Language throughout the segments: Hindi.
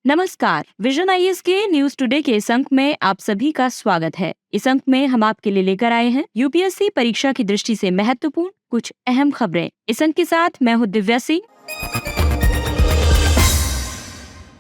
नमस्कार। विजन आईएएस के न्यूज टुडे के इस अंक में आप सभी का स्वागत है। इस अंक में हम आपके लिए लेकर आए हैं यूपीएससी परीक्षा की दृष्टि से महत्वपूर्ण कुछ अहम खबरें। इस अंक के साथ मैं हूँ दिव्या सिंह।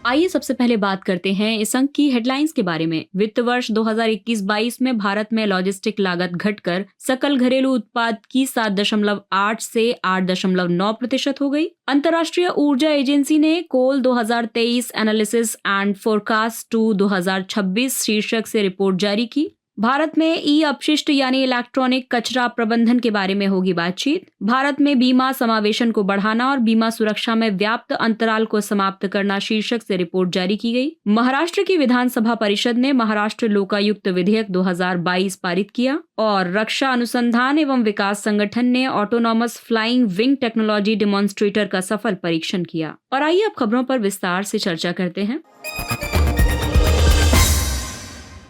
आइए सबसे पहले बात करते हैं इस अंक की हेडलाइंस के बारे में। वित्त वर्ष 2021-22 में भारत में लॉजिस्टिक लागत घटकर सकल घरेलू उत्पाद की 7.8 से 8.9% हो गई। अंतर्राष्ट्रीय ऊर्जा एजेंसी ने कोल 2023 एनालिसिस एंड फोरकास्ट टू 2026 शीर्षक से रिपोर्ट जारी की। भारत में ई अपशिष्ट यानी इलेक्ट्रॉनिक कचरा प्रबंधन के बारे में होगी बातचीत। भारत में बीमा समावेशन को बढ़ाना और बीमा सुरक्षा में व्याप्त अंतराल को समाप्त करना शीर्षक से रिपोर्ट जारी की गई। महाराष्ट्र की विधानसभा परिषद ने महाराष्ट्र लोकायुक्त विधेयक 2022 पारित किया और रक्षा अनुसंधान एवं विकास संगठन ने autonomous flying wing technology demonstrator का सफल परीक्षण किया। और आइए अब खबरों पर विस्तार से चर्चा करते हैं।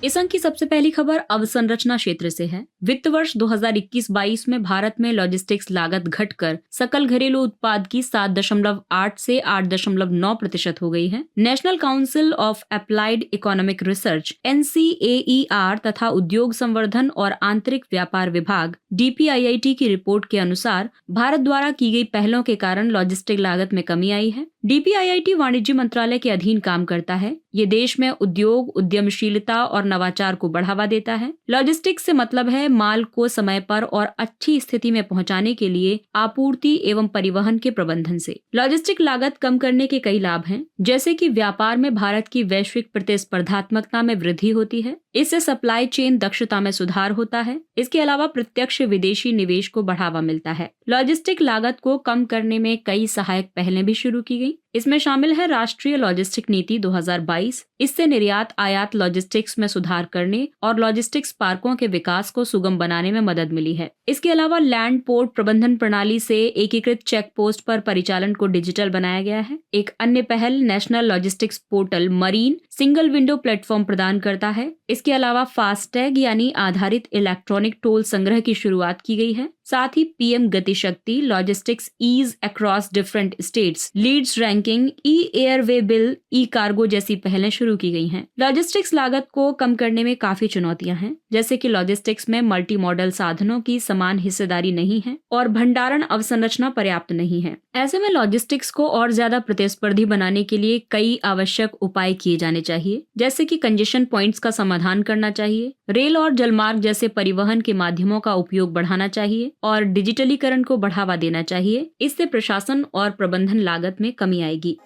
इस अंक की सबसे पहली खबर अवसंरचना क्षेत्र से है। वित्त वर्ष 2021-22 में भारत में लॉजिस्टिक्स लागत घटकर सकल घरेलू उत्पाद की 7.8 से 8.9% हो गई है। National council of applied economic research NCAER तथा उद्योग संवर्धन और आंतरिक व्यापार विभाग DPIIT की रिपोर्ट के अनुसार भारत द्वारा की गई पहलों के कारण लॉजिस्टिक लागत में कमी आई है। DPIIT वाणिज्य मंत्रालय के अधीन काम करता है। ये देश में उद्योग, उद्यमशीलता और नवाचार को बढ़ावा देता है। लॉजिस्टिक्स से मतलब है माल को समय पर और अच्छी स्थिति में पहुंचाने के लिए आपूर्ति एवं परिवहन के प्रबंधन से। लॉजिस्टिक लागत कम करने के कई लाभ हैं, जैसे कि व्यापार में भारत की वैश्विक प्रतिस्पर्धात्मकता में वृद्धि होती है। इससे सप्लाई चेन दक्षता में सुधार होता है। इसके अलावा प्रत्यक्ष विदेशी निवेश को बढ़ावा मिलता है। लॉजिस्टिक लागत को कम करने में कई सहायक पहलें भी शुरू की गई। इसमें शामिल है राष्ट्रीय लॉजिस्टिक नीति 2022। इससे निर्यात आयात लॉजिस्टिक्स में सुधार करने और लॉजिस्टिक्स पार्कों के विकास को सुगम बनाने में मदद मिली है। इसके अलावा लैंड पोर्ट प्रबंधन प्रणाली से एकीकृत चेक पोस्ट पर परिचालन को डिजिटल बनाया गया है। एक अन्य पहल national logistics portal marine single window platform प्रदान करता है। इसके अलावा फास्टैग यानी आधारित इलेक्ट्रॉनिक टोल संग्रह की शुरुआत की गई है। साथ ही PM Gati Shakti, logistics ease across different states, leads ranking, e airway bill, e cargo जैसी पहलें शुरू की गई हैं। लॉजिस्टिक्स लागत को कम करने में काफी चुनौतियां हैं, जैसे कि लॉजिस्टिक्स में मल्टी मॉडल साधनों की समान हिस्सेदारी नहीं है और भंडारण अवसंरचना पर्याप्त नहीं है। ऐसे में लॉजिस्टिक्स को और ज्यादा प्रतिस्पर्धी बनाने के लिए कई आवश्यक उपाय किए जाने चाहिए, जैसे कि कंजेशन पॉइंट्स का समाधान करना चाहिए, रेल और जलमार्ग जैसे परिवहन के माध्यमों का उपयोग बढ़ाना चाहिए और डिजिटलीकरण को बढ़ावा देना चाहिए। इससे प्रशासन और प्रबंधन लागत में कमी आएगी।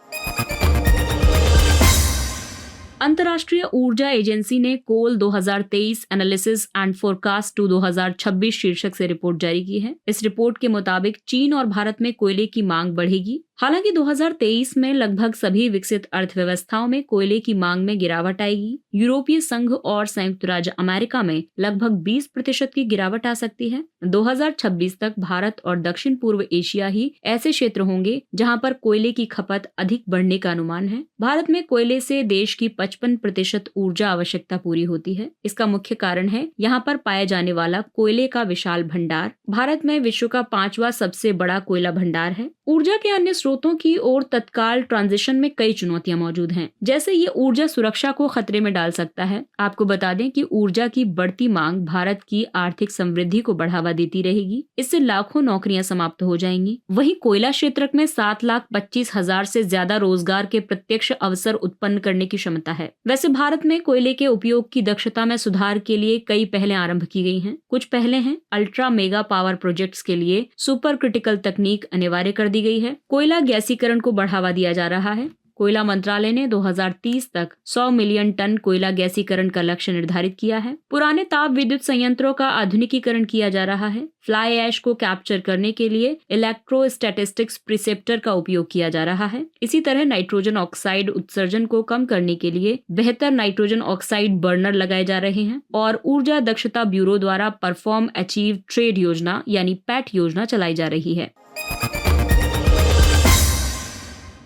अंतर्राष्ट्रीय ऊर्जा एजेंसी ने कोल 2023 एनालिसिस एंड फोरकास्ट टू 2026 शीर्षक से रिपोर्ट जारी की है। इस रिपोर्ट के मुताबिक चीन और भारत में कोयले की मांग बढ़ेगी। हालांकि 2023 में लगभग सभी विकसित अर्थव्यवस्थाओं में कोयले की मांग में गिरावट आएगी। यूरोपीय संघ और संयुक्त राज्य अमेरिका में लगभग 20% की गिरावट आ सकती है। 2026 तक भारत और दक्षिण पूर्व एशिया ही ऐसे क्षेत्र होंगे जहां पर कोयले की खपत अधिक बढ़ने का अनुमान है। भारत में कोयले से देश की 55% ऊर्जा आवश्यकता पूरी होती है। इसका मुख्य कारण है यहाँ पर पाया जाने वाला कोयले का विशाल भंडार। भारत में विश्व का 5वां सबसे बड़ा कोयला भंडार है। ऊर्जा के अन्य स्रोतों की ओर तत्काल ट्रांजिशन में कई चुनौतियां मौजूद हैं, जैसे ये ऊर्जा सुरक्षा को खतरे में डाल सकता है। आपको बता दें कि ऊर्जा की बढ़ती मांग भारत की आर्थिक समृद्धि को बढ़ावा देती रहेगी। इससे लाखों नौकरियां समाप्त हो जाएंगी। वहीं कोयला क्षेत्र में 7,25,000 से ज्यादा रोजगार के प्रत्यक्ष अवसर उत्पन्न करने की क्षमता है। वैसे भारत में कोयले के उपयोग की दक्षता में सुधार के लिए कई पहलें आरंभ की गई हैं। कुछ पहले हैं अल्ट्रा मेगा पावर प्रोजेक्ट्स के लिए सुपर क्रिटिकल तकनीक अनिवार्य कर दी गई है। कोयला गैसीकरण को बढ़ावा दिया जा रहा है। कोयला मंत्रालय ने 2030 तक 100 मिलियन टन कोयला गैसीकरण का लक्ष्य निर्धारित किया है। पुराने ताप विद्युत संयंत्रों का आधुनिकीकरण किया जा रहा है। फ्लाई ऐश को कैप्चर करने के लिए इलेक्ट्रोस्टैटिस्टिक्स प्रिसेप्टर का उपयोग किया जा रहा है। इसी तरह नाइट्रोजन ऑक्साइड उत्सर्जन को कम करने के लिए बेहतर नाइट्रोजन ऑक्साइड बर्नर लगाए जा रहे हैं और ऊर्जा दक्षता ब्यूरो द्वारा परफॉर्म अचीव ट्रेड योजना यानी पैट योजना चलाई जा रही है।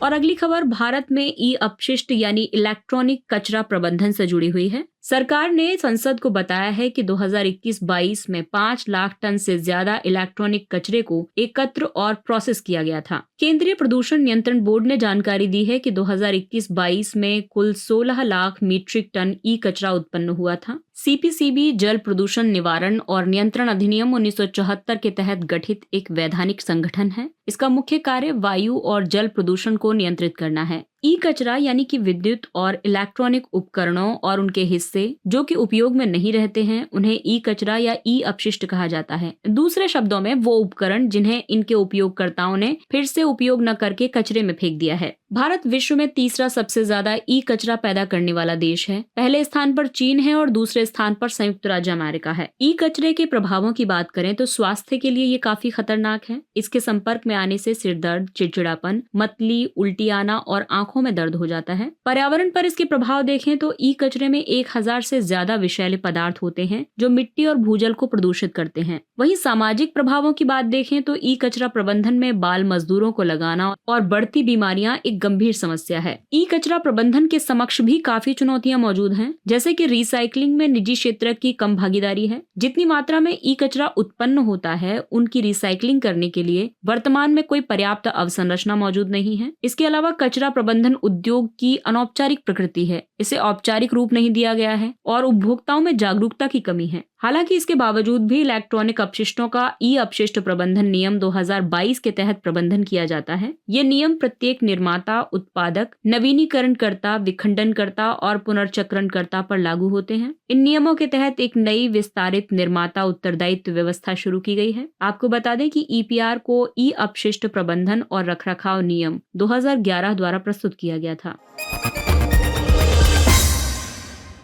और अगली खबर भारत में ई अपशिष्ट यानी इलेक्ट्रॉनिक कचरा प्रबंधन से जुड़ी हुई है। सरकार ने संसद को बताया है कि 2021-22 में 5 लाख टन से ज्यादा इलेक्ट्रॉनिक कचरे को एकत्र और प्रोसेस किया गया था। केंद्रीय प्रदूषण नियंत्रण बोर्ड ने जानकारी दी है कि 2021-22 में कुल 16 लाख मीट्रिक टन ई कचरा उत्पन्न हुआ था। सीपीसीबी जल प्रदूषण निवारण और नियंत्रण अधिनियम 1974 के तहत गठित एक वैधानिक संगठन है। इसका मुख्य कार्य वायु और जल प्रदूषण को नियंत्रित करना है। ई कचरा यानी कि विद्युत और इलेक्ट्रॉनिक उपकरणों और उनके हिस्से जो कि उपयोग में नहीं रहते हैं, उन्हें ई कचरा या ई अपशिष्ट कहा जाता है। दूसरे शब्दों में वो उपकरण जिन्हें इनके उपयोगकर्ताओं ने फिर से उपयोग न करके कचरे में फेंक दिया है। भारत विश्व में तीसरा सबसे ज्यादा ई कचरा पैदा करने वाला देश है। पहले स्थान पर चीन है और दूसरे स्थान पर संयुक्त राज्य अमेरिका है। ई कचरे के प्रभावों की बात करें तो स्वास्थ्य के लिए ये काफी खतरनाक है। इसके संपर्क में आने से सिर दर्द, चिड़चिड़ापन, मतली, उल्टी आना और आंखों में दर्द हो जाता है। पर्यावरण पर इसके प्रभाव देखें तो ई कचरे में 1000 से ज्यादा विषैले पदार्थ होते हैं जो मिट्टी और भूजल को प्रदूषित करते हैं। वहीं सामाजिक प्रभावों की बात देखें तो ई कचरा प्रबंधन में बाल मजदूरों को लगाना और बढ़ती बीमारियां एक गंभीर समस्या है। ई कचरा प्रबंधन के समक्ष भी काफी चुनौतियां मौजूद हैं, जैसे कि रिसाइकलिंग में निजी क्षेत्र की कम भागीदारी है। जितनी मात्रा में ई कचरा उत्पन्न होता है, उनकी रिसाइकलिंग करने के लिए वर्तमान में कोई पर्याप्त अवसंरचना मौजूद नहीं है। इसके अलावा कचरा प्रबंधन उद्योग की अनौपचारिक प्रकृति है, इसे औपचारिक रूप नहीं दिया गया है और उपभोक्ताओं में जागरूकता की कमी है। हालांकि इसके बावजूद भी इलेक्ट्रॉनिक अपशिष्टों का ई अपशिष्ट प्रबंधन नियम 2022 के तहत प्रबंधन किया जाता है। ये नियम प्रत्येक निर्माता, उत्पादक, नवीनीकरणकर्ता, विखंडनकर्ता और पुनर्चक्रणकर्ता पर लागू होते हैं। इन नियमों के तहत एक नई विस्तारित निर्माता उत्तरदायित्व व्यवस्था शुरू की गई है। आपको बता दें कि ईपीआर को ई अपशिष्ट प्रबंधन और रखरखाव नियम 2011 द्वारा प्रस्तुत किया गया था।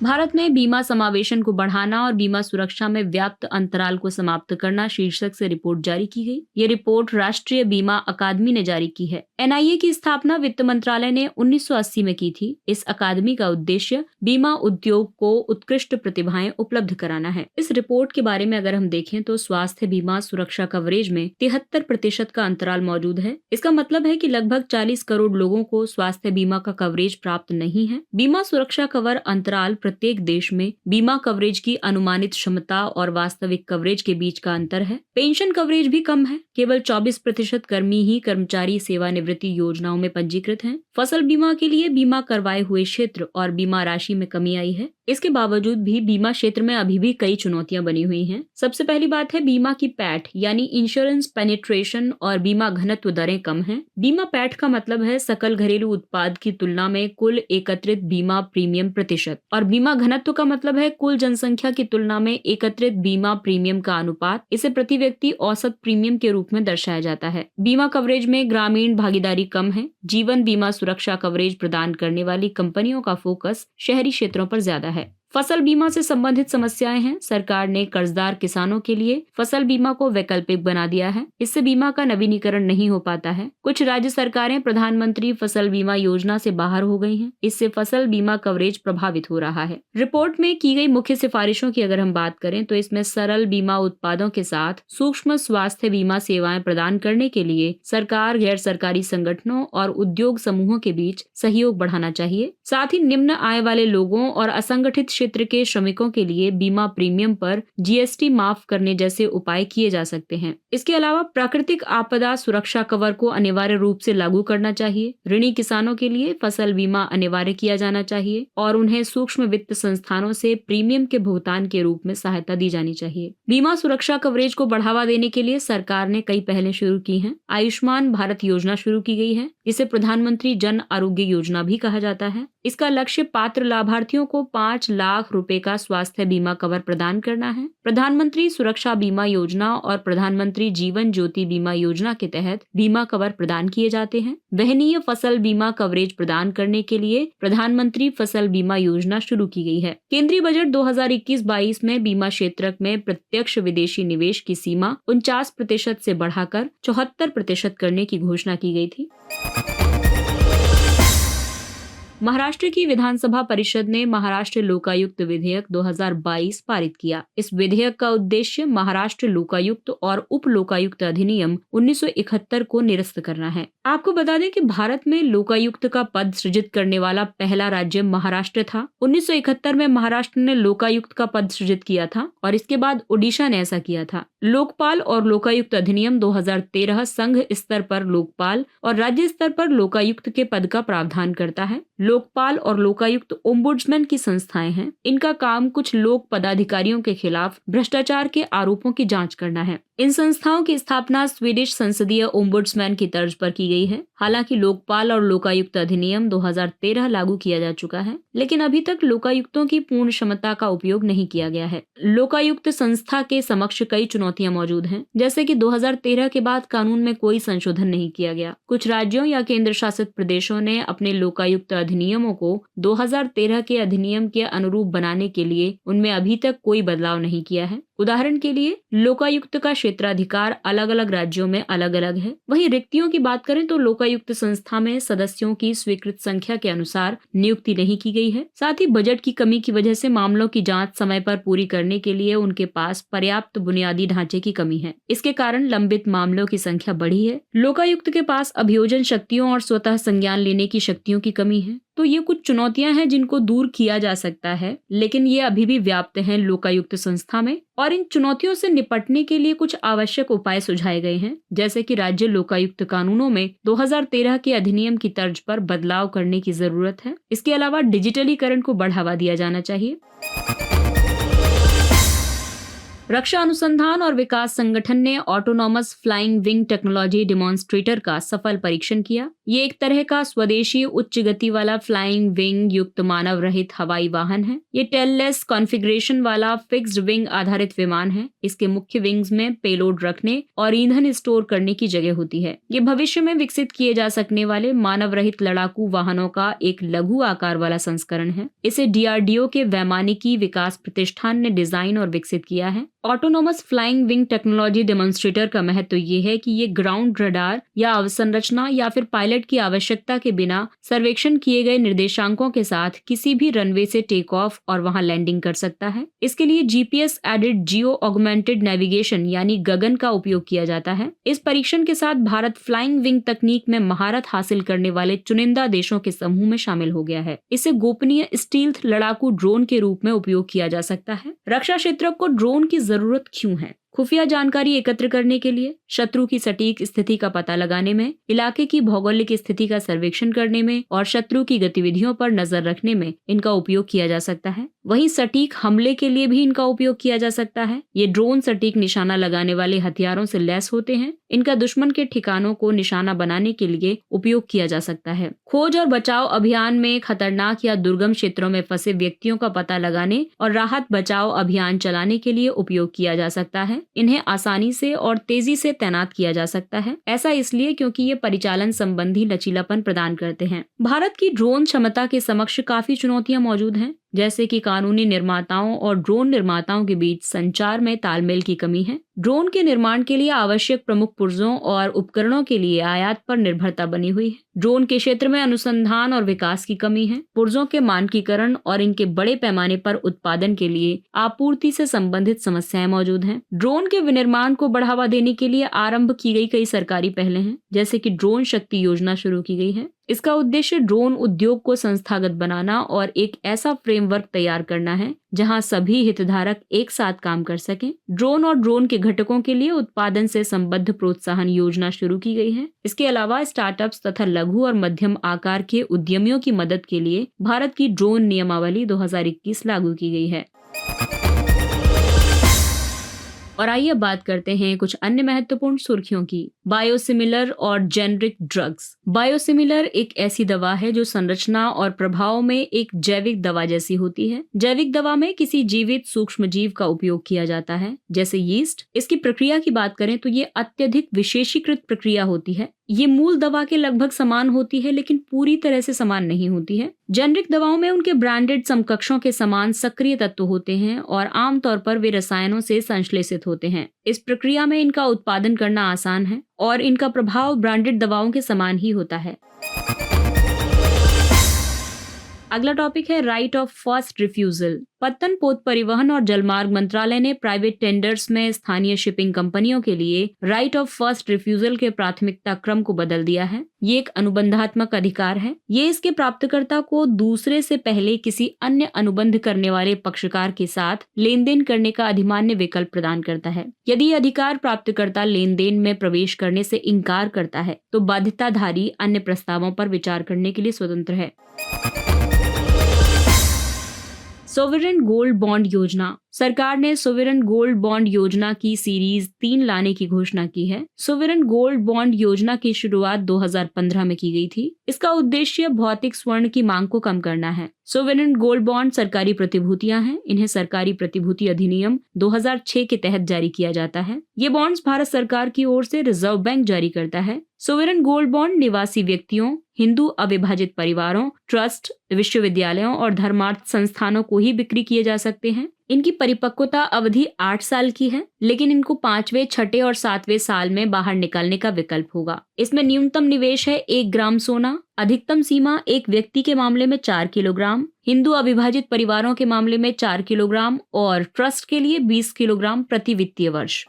भारत में बीमा समावेशन को बढ़ाना और बीमा सुरक्षा में व्याप्त अंतराल को समाप्त करना शीर्षक से रिपोर्ट जारी की गई। ये रिपोर्ट राष्ट्रीय बीमा अकादमी ने जारी की है। एनआईए की स्थापना वित्त मंत्रालय ने 1980 में की थी। इस अकादमी का उद्देश्य बीमा उद्योग को उत्कृष्ट प्रतिभाएं उपलब्ध कराना है। इस रिपोर्ट के बारे में अगर हम देखें तो स्वास्थ्य बीमा सुरक्षा कवरेज में 73% का अंतराल मौजूद है। इसका मतलब है कि लगभग 40 करोड़ लोगों को स्वास्थ्य बीमा का कवरेज प्राप्त नहीं है। बीमा सुरक्षा कवर अंतराल प्रत्येक देश में बीमा कवरेज की अनुमानित क्षमता और वास्तविक कवरेज के बीच का अंतर है। पेंशन कवरेज भी कम है। केवल 24% कर्मी ही कर्मचारी सेवानिवृत्ति योजनाओं में पंजीकृत हैं। फसल बीमा के लिए बीमा करवाए हुए क्षेत्र और बीमा राशि में कमी आई है। इसके बावजूद भी बीमा क्षेत्र में अभी भी कई चुनौतियां बनी हुई हैं। सबसे पहली बात है बीमा की पैठ यानी इंश्योरेंस पेनिट्रेशन और बीमा घनत्व दरें कम हैं। बीमा पैठ का मतलब है सकल घरेलू उत्पाद की तुलना में कुल एकत्रित बीमा प्रीमियम प्रतिशत, और बीमा घनत्व का मतलब है कुल जनसंख्या की तुलना में एकत्रित बीमा प्रीमियम का अनुपात। इसे प्रति व्यक्ति औसत प्रीमियम के रूप में दर्शाया जाता है। बीमा कवरेज में ग्रामीण भागीदारी कम है। जीवन बीमा सुरक्षा कवरेज प्रदान करने वाली कंपनियों का फोकस शहरी क्षेत्रों पर ज्यादा है। फसल बीमा से संबंधित समस्याएं हैं। सरकार ने कर्जदार किसानों के लिए फसल बीमा को वैकल्पिक बना दिया है। इससे बीमा का नवीनीकरण नहीं हो पाता है। कुछ राज्य सरकारें प्रधानमंत्री फसल बीमा योजना से बाहर हो गई हैं। इससे फसल बीमा कवरेज प्रभावित हो रहा है। रिपोर्ट में की गई मुख्य सिफारिशों की अगर हम बात करें तो इसमें सरल बीमा उत्पादों के साथ सूक्ष्म स्वास्थ्य बीमा सेवाएं प्रदान करने के लिए सरकार, गैर सरकारी संगठनों और उद्योग समूहों के बीच सहयोग बढ़ाना चाहिए। साथ ही निम्न आय वाले लोगों और असंगठित क्षेत्र के श्रमिकों के लिए बीमा प्रीमियम पर जीएसटी माफ करने जैसे उपाय किए जा सकते हैं। इसके अलावा प्राकृतिक आपदा सुरक्षा कवर को अनिवार्य रूप से लागू करना चाहिए। ऋणी किसानों के लिए फसल बीमा अनिवार्य किया जाना चाहिए और उन्हें सूक्ष्म वित्त संस्थानों से प्रीमियम के भुगतान के रूप में सहायता दी जानी चाहिए। बीमा सुरक्षा कवरेज को बढ़ावा देने के लिए सरकार ने कई पहलें शुरू की हैं। आयुष्मान भारत योजना शुरू की गई है। इसे प्रधानमंत्री जन आरोग्य योजना भी कहा जाता है। इसका लक्ष्य पात्र लाभार्थियों को 5 लाख रुपए का स्वास्थ्य बीमा कवर प्रदान करना है। प्रधानमंत्री सुरक्षा बीमा योजना और प्रधानमंत्री जीवन ज्योति बीमा योजना के तहत बीमा कवर प्रदान किए जाते हैं। वहनीय फसल बीमा कवरेज प्रदान करने के लिए प्रधानमंत्री फसल बीमा योजना शुरू की गई है। केंद्रीय बजट 2021-22 में बीमा क्षेत्र में प्रत्यक्ष विदेशी निवेश की सीमा 49% से बढ़ाकर 74% करने की घोषणा की गई थी। महाराष्ट्र की विधानसभा परिषद ने महाराष्ट्र लोकायुक्त विधेयक 2022 पारित किया। इस विधेयक का उद्देश्य महाराष्ट्र लोकायुक्त और उप लोकायुक्त अधिनियम 1971 को निरस्त करना है। आपको बता दें कि भारत में लोकायुक्त का पद सृजित करने वाला पहला राज्य महाराष्ट्र था। 1971 में महाराष्ट्र ने लोकायुक्त का पद सृजित किया था और इसके बाद ओडिशा ने ऐसा किया था। लोकपाल और लोकायुक्त अधिनियम 2013 संघ स्तर पर लोकपाल और राज्य स्तर पर लोकायुक्त के पद का प्रावधान करता है। लोकपाल और लोकायुक्त ओम्बुड्समैन की संस्थाएं हैं। इनका काम कुछ लोक पदाधिकारियों के खिलाफ भ्रष्टाचार के आरोपों की जांच करना है। इन संस्थाओं की स्थापना स्वीडिश संसदीय ओम्बुड्समैन की तर्ज पर की गई है। हालांकि लोकपाल और लोकायुक्त अधिनियम 2013 लागू किया जा चुका है, लेकिन अभी तक लोकायुक्तों की पूर्ण क्षमता का उपयोग नहीं किया गया है। लोकायुक्त संस्था के समक्ष कई चुनौतियां मौजूद हैं, जैसे कि 2013 के बाद कानून में कोई संशोधन नहीं किया गया। कुछ राज्यों या केंद्र शासित प्रदेशों ने अपने लोकायुक्त अधिनियमों को 2013 के अधिनियम के अनुरूप बनाने के लिए उनमें अभी तक कोई बदलाव नहीं किया है। उदाहरण के लिए लोकायुक्त का क्षेत्राधिकार अलग अलग राज्यों में अलग अलग है। वहीं रिक्तियों की बात करें तो लोकायुक्त संस्था में सदस्यों की स्वीकृत संख्या के अनुसार नियुक्ति नहीं की गई है। साथ ही बजट की कमी की वजह से मामलों की जांच समय पर पूरी करने के लिए उनके पास पर्याप्त बुनियादी ढांचे की कमी है। इसके कारण लंबित मामलों की संख्या बढ़ी है। लोकायुक्त के पास अभियोजन शक्तियों और स्वतः संज्ञान लेने की शक्तियों की कमी है। तो ये कुछ चुनौतियां हैं जिनको दूर किया जा सकता है, लेकिन ये अभी भी व्याप्त हैं लोकायुक्त संस्था में। और इन चुनौतियों से निपटने के लिए कुछ आवश्यक उपाय सुझाए गए हैं, जैसे कि राज्य लोकायुक्त कानूनों में 2013 के अधिनियम की तर्ज पर बदलाव करने की जरूरत है। इसके अलावा डिजिटलीकरण को बढ़ावा दिया जाना चाहिए। रक्षा अनुसंधान और विकास संगठन ने autonomous flying wing technology demonstrator का सफल परीक्षण किया। ये एक तरह का स्वदेशी उच्च गति वाला फ्लाइंग विंग युक्त मानव रहित हवाई वाहन है। ये टेललेस कॉन्फ़िगरेशन वाला फिक्स्ड विंग आधारित विमान है। इसके मुख्य विंग्स में पेलोड रखने और ईंधन स्टोर करने की जगह होती है। ये भविष्य में विकसित किए जा सकने वाले मानव रहित लड़ाकू वाहनों का एक लघु आकार वाला संस्करण है। इसे DRDO के वैमानिकी विकास प्रतिष्ठान ने डिजाइन और विकसित किया है। Autonomous flying wing technology demonstrator का महत्व ये है कि ये ग्राउंड रडार या अवसंरचना या फिर पायलट की आवश्यकता के बिना सर्वेक्षण किए गए निर्देशांकों के साथ किसी भी रनवे से टेक ऑफ और वहां लैंडिंग कर सकता है। इसके लिए GPS added geo augmented navigation यानी गगन का उपयोग किया जाता है। इस परीक्षण के साथ भारत फ्लाइंग विंग तकनीक में महारत हासिल करने वाले चुनिंदा देशों के समूह में शामिल हो गया है। इसे गोपनीय स्टील्थ लड़ाकू ड्रोन के रूप में उपयोग किया जा सकता है। रक्षा क्षेत्र को ड्रोन की जरूरत क्यों है? खुफिया जानकारी एकत्र करने के लिए, शत्रु की सटीक स्थिति का पता लगाने में, इलाके की भौगोलिक स्थिति का सर्वेक्षण करने में और शत्रु की गतिविधियों पर नजर रखने में इनका उपयोग किया जा सकता है। वहीं सटीक हमले के लिए भी इनका उपयोग किया जा सकता है। ये ड्रोन सटीक निशाना लगाने वाले हथियारों से लैस होते हैं। इनका दुश्मन के ठिकानों को निशाना बनाने के लिए उपयोग किया जा सकता है। खोज और बचाव अभियान में खतरनाक या दुर्गम क्षेत्रों में फंसे व्यक्तियों का पता लगाने और राहत बचाव अभियान चलाने के लिए उपयोग किया जा सकता है। इन्हें आसानी से और तेजी से तैनात किया जा सकता है। ऐसा इसलिए क्योंकि ये परिचालन संबंधी लचीलापन प्रदान करते हैं। भारत की ड्रोन क्षमता के समक्ष काफी चुनौतियां मौजूद हैं, जैसे कि कानूनी निर्माताओं और ड्रोन निर्माताओं के बीच संचार में तालमेल की कमी है। ड्रोन के निर्माण के लिए आवश्यक प्रमुख पुर्जों और उपकरणों के लिए आयात पर निर्भरता बनी हुई है। ड्रोन के क्षेत्र में अनुसंधान और विकास की कमी है। पुर्जों के मानकीकरण और इनके बड़े पैमाने पर उत्पादन के लिए आपूर्ति से संबंधित समस्याएं मौजूद हैं। ड्रोन के विनिर्माण को बढ़ावा देने के लिए आरंभ की गई कई सरकारी पहलें हैं, जैसे कि ड्रोन शक्ति योजना शुरू की गई है। इसका उद्देश्य ड्रोन उद्योग को संस्थागत बनाना और एक ऐसा फ्रेमवर्क तैयार करना है जहां सभी हितधारक एक साथ काम कर सकें। ड्रोन और ड्रोन के घटकों के लिए उत्पादन से संबद्ध प्रोत्साहन योजना शुरू की गई है। इसके अलावा स्टार्टअप्स तथा लघु और मध्यम आकार के उद्यमियों की मदद के लिए भारत की ड्रोन नियमावली 2021 लागू की गई है। और आइए बात करते हैं कुछ अन्य महत्वपूर्ण सुर्खियों की। बायोसिमिलर और जेनरिक ड्रग्स। बायोसिमिलर एक ऐसी दवा है जो संरचना और प्रभाव में एक जैविक दवा जैसी होती है। जैविक दवा में किसी जीवित सूक्ष्म जीव का उपयोग किया जाता है, जैसे यीस्ट। इसकी प्रक्रिया की बात करें तो ये अत्यधिक विशेषीकृत प्रक्रिया होती है। ये मूल दवा के लगभग समान होती है, लेकिन पूरी तरह से समान नहीं होती है। जेनरिक दवाओं में उनके ब्रांडेड समकक्षों के समान सक्रिय तत्व होते हैं और आमतौर पर वे रसायनों से संश्लेषित होते हैं। इस प्रक्रिया में इनका उत्पादन करना आसान है और इनका प्रभाव ब्रांडेड दवाओं के समान ही होता है। अगला टॉपिक है राइट ऑफ फर्स्ट रिफ्यूजल। पत्तन पोत परिवहन और जलमार्ग मंत्रालय ने प्राइवेट टेंडर्स में स्थानीय शिपिंग कंपनियों के लिए राइट ऑफ फर्स्ट रिफ्यूजल के प्राथमिकता क्रम को बदल दिया है। ये एक अनुबंधात्मक अधिकार है। ये इसके प्राप्तकर्ता को दूसरे से पहले किसी अन्य अनुबंध करने वाले पक्षकार के साथ लेन देन करने का अधिमान्य विकल्प प्रदान करता है। यदि अधिकार प्राप्तकर्ता लेन देन में प्रवेश करने से इनकार करता है तो बाध्यताधारी अन्य प्रस्तावों पर विचार करने के लिए स्वतंत्र है। सोवरेन गोल्ड बॉन्ड योजना। सरकार ने सोवरेन गोल्ड बॉन्ड योजना की सीरीज 3 लाने की घोषणा की है। सोवरेन गोल्ड बॉन्ड योजना की शुरुआत 2015 में की गई थी। इसका उद्देश्य भौतिक स्वर्ण की मांग को कम करना है। सोवरेन गोल्ड बॉन्ड सरकारी प्रतिभूतियां हैं। इन्हें सरकारी प्रतिभूति अधिनियम 2006 के तहत जारी किया जाता है। ये बॉन्ड्स भारत सरकार की ओर से रिजर्व बैंक जारी करता है। सोवरेन गोल्ड बॉन्ड निवासी व्यक्तियों, हिंदू अविभाजित परिवारों, ट्रस्ट, विश्वविद्यालयों और धर्मार्थ संस्थानों को ही बिक्री किए जा सकते हैं। इनकी परिपक्वता अवधि 8 साल की है, लेकिन इनको 5वें, 6ठे और 7वें साल में बाहर निकालने का विकल्प होगा। इसमें न्यूनतम निवेश है 1 ग्राम सोना। अधिकतम सीमा एक व्यक्ति के मामले में 4 किलोग्राम, हिंदू अविभाजित परिवारों के मामले में 4 किलोग्राम और ट्रस्ट के लिए 20 किलोग्राम प्रति वित्तीय वर्ष।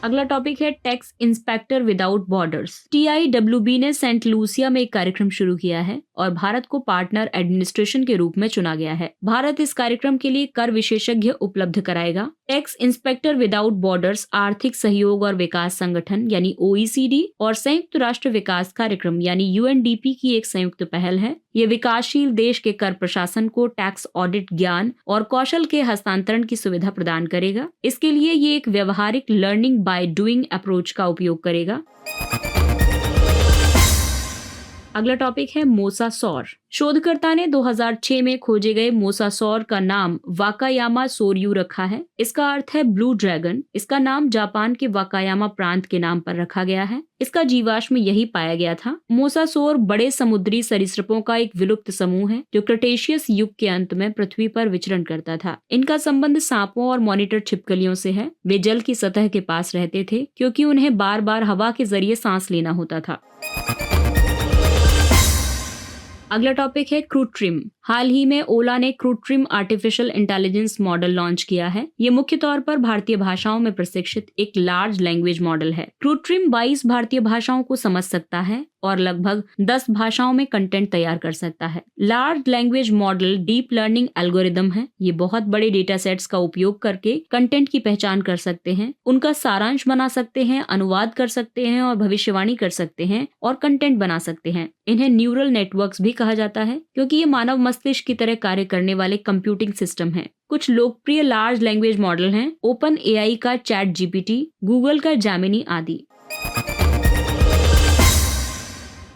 अगला टॉपिक है tax inspector without borders. TIWB ने सेंट लूसिया में एक कार्यक्रम शुरू किया है और भारत को पार्टनर एडमिनिस्ट्रेशन के रूप में चुना गया है। भारत इस कार्यक्रम के लिए कर विशेषज्ञ उपलब्ध कराएगा। टैक्स इंस्पेक्टर विदाउट बॉर्डर्स आर्थिक सहयोग और विकास संगठन यानी OECD और संयुक्त राष्ट्र विकास कार्यक्रम यानी UNDP की एक संयुक्त पहल है। ये विकासशील देश के कर प्रशासन को टैक्स ऑडिट ज्ञान और कौशल के हस्तांतरण की सुविधा प्रदान करेगा। इसके लिए ये एक व्यवहारिक लर्निंग बाय डूइंग अप्रोच का उपयोग करेगा। अगला टॉपिक है मोसासौर। शोधकर्ता ने 2006 में खोजे गए मोसासौर का नाम वाकायामा सोर्यू रखा है। इसका अर्थ है ब्लू ड्रैगन। इसका नाम जापान के वाकायामा प्रांत के नाम पर रखा गया है। इसका जीवाश्म यही पाया गया था। मोसासौर बड़े समुद्री सरीसृपों का एक विलुप्त समूह है जो क्रेटेशियस युग के अंत में पृथ्वी पर विचरण करता था। इनका संबंध सांपों और मॉनिटर छिपकलियों से है। वे जल की सतह के पास रहते थे क्योंकि उन्हें बार बार हवा के जरिए सांस लेना होता था। अगला टॉपिक है कृत्रिम। हाल ही में ओला ने कृत्रिम आर्टिफिशियल इंटेलिजेंस मॉडल लॉन्च किया है। ये मुख्य तौर पर भारतीय भाषाओं में प्रशिक्षित एक लार्ज लैंग्वेज मॉडल है। कृत्रिम 22 भारतीय भाषाओं को समझ सकता है और लगभग 10 भाषाओं में कंटेंट तैयार कर सकता है। Large language model deep learning algorithm है। ये बहुत बड़े डेटा सेट्स का उपयोग करके कंटेंट की पहचान कर सकते हैं, उनका सारांश बना सकते हैं, अनुवाद कर सकते हैं और भविष्यवाणी कर सकते हैं और कंटेंट बना सकते हैं। इन्हें न्यूरल नेटवर्क्स भी कहा जाता है क्योंकि ये मानव मस्तिष्क की तरह कार्य करने वाले कंप्यूटिंग सिस्टम हैं। कुछ लोकप्रिय लार्ज लैंग्वेज मॉडल हैं ओपन AI का ChatGPT, गूगल का जेमिनी आदि।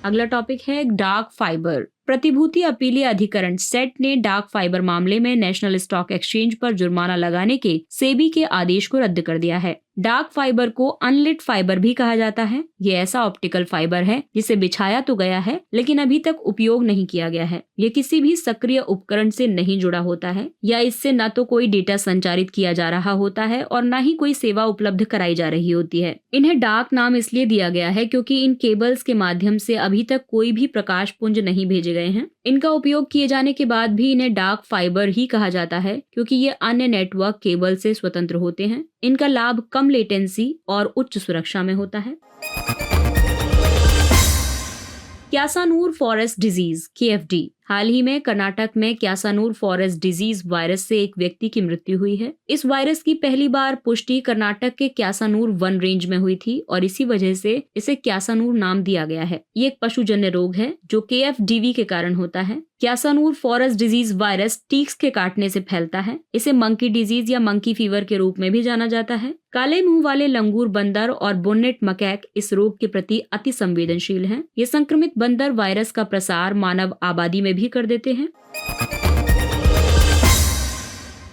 अगला टॉपिक है डार्क फाइबर। प्रतिभूति अपीलीय अधिकरण सेट ने डार्क फाइबर मामले में नेशनल स्टॉक एक्सचेंज पर जुर्माना लगाने के सेबी के आदेश को रद्द कर दिया है। डार्क फाइबर को अनलिट फाइबर भी कहा जाता है। ये ऐसा ऑप्टिकल फाइबर है जिसे बिछाया तो गया है लेकिन अभी तक उपयोग नहीं किया गया है। ये किसी भी सक्रिय उपकरण से नहीं जुड़ा होता है या इससे न तो कोई डेटा संचारित किया जा रहा होता है और न ही कोई सेवा उपलब्ध कराई जा रही होती है। इन्हें डार्क नाम इसलिए दिया गया है क्योंकि इन केबल्स के माध्यम से अभी तक कोई भी प्रकाश पुंज नहीं भेजे गए हैं। इनका उपयोग किए जाने के बाद भी इन्हें डार्क फाइबर ही कहा जाता है क्योंकि ये अन्य नेटवर्क केबल से स्वतंत्र होते हैं। इनका लाभ कम लेटेंसी और उच्च सुरक्षा में होता है। Kyasanur forest disease KFD। हाल ही में कर्नाटक में क्यासानूर फॉरेस्ट डिजीज वायरस से एक व्यक्ति की मृत्यु हुई है। इस वायरस की पहली बार पुष्टि कर्नाटक के क्यासानूर वन रेंज में हुई थी और इसी वजह से इसे क्यासानूर नाम दिया गया है। ये एक पशुजन्य रोग है जो KFDV के कारण होता है। क्यासानूर फॉरेस्ट डिजीज वायरस टीक्स के काटने से फैलता है। इसे मंकी डिजीज या मंकी फीवर के रूप में भी जाना जाता है। काले मुंह वाले लंगूर बंदर और बोनेट मकैक इस रोग के प्रति अति संवेदनशील हैं। ये संक्रमित बंदर वायरस का प्रसार मानव आबादी में भी कर देते हैं।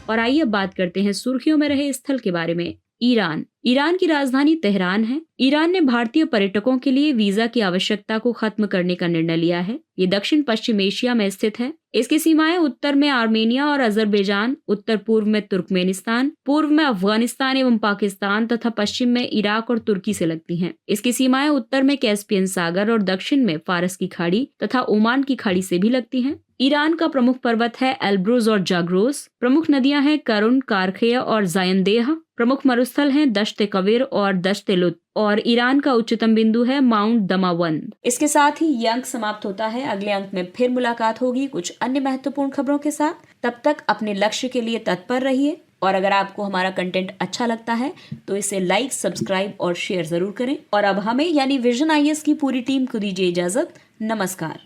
और आइए अब बात करते हैं सुर्खियों में रहे स्थल के बारे में। ईरान। ईरान की राजधानी तेहरान है। ईरान ने भारतीय पर्यटकों के लिए वीजा की आवश्यकता को खत्म करने का निर्णय लिया है। ये दक्षिण पश्चिम एशिया में स्थित है। इसकी सीमाएं उत्तर में आर्मेनिया और अजरबैजान, उत्तर पूर्व में तुर्कमेनिस्तान, पूर्व में अफगानिस्तान एवं पाकिस्तान तथा पश्चिम में इराक और तुर्की से लगती हैं। इसकी सीमाएं उत्तर में कैस्पियन सागर और दक्षिण में फारस की खाड़ी तथा ओमान की खाड़ी से भी लगती हैं। ईरान का प्रमुख पर्वत है एल्ब्रुज और जाग्रोस। प्रमुख नदियां हैं करुन, कारखे और जायनदेह। प्रमुख मरुस्थल हैं दश्त कविर और दश्त लुत, और ईरान का उच्चतम बिंदु है माउंट दमावंद। इसके साथ ही ये अंक समाप्त होता है। अगले अंक में फिर मुलाकात होगी कुछ अन्य महत्वपूर्ण खबरों के साथ। तब तक अपने लक्ष्य के लिए तत्पर रहिए, और अगर आपको हमारा कंटेंट अच्छा लगता है तो इसे लाइक, सब्सक्राइब और शेयर जरूर करें। और अब हमें यानी विजन IAS की पूरी टीम को दीजिए इजाजत। नमस्कार।